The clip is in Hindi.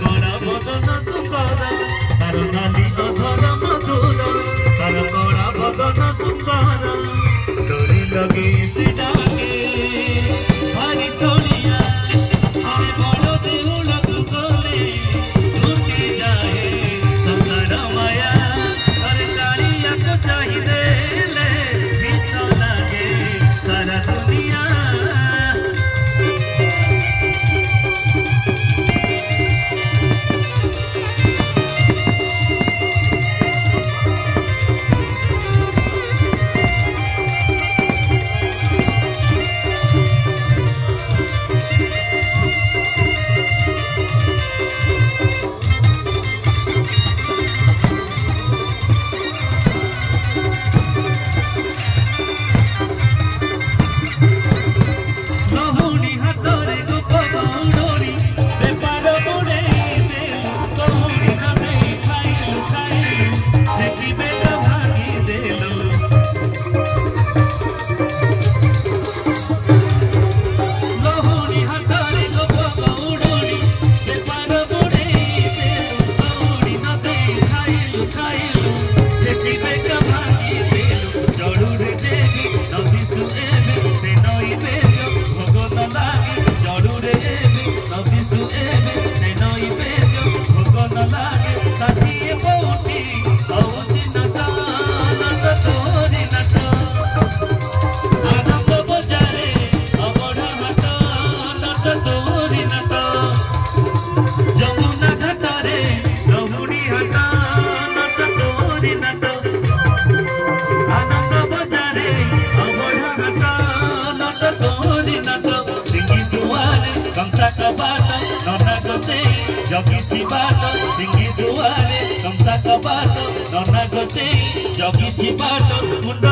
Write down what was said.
कड़ा बदन सुंदर तार नाली अधर मधुर तार कड़ा बदन सुंदर डोरी लगे डाके भारी छोड़िया अरे बड़ देउल तू गले टूटी जाए संसार माया अरे कालिया को चाहिए ले भीत लागे सारा दुनिया जगी बाट सिंगी दुआरे कमसा कबाट नना गोसे जगी बाट मुंड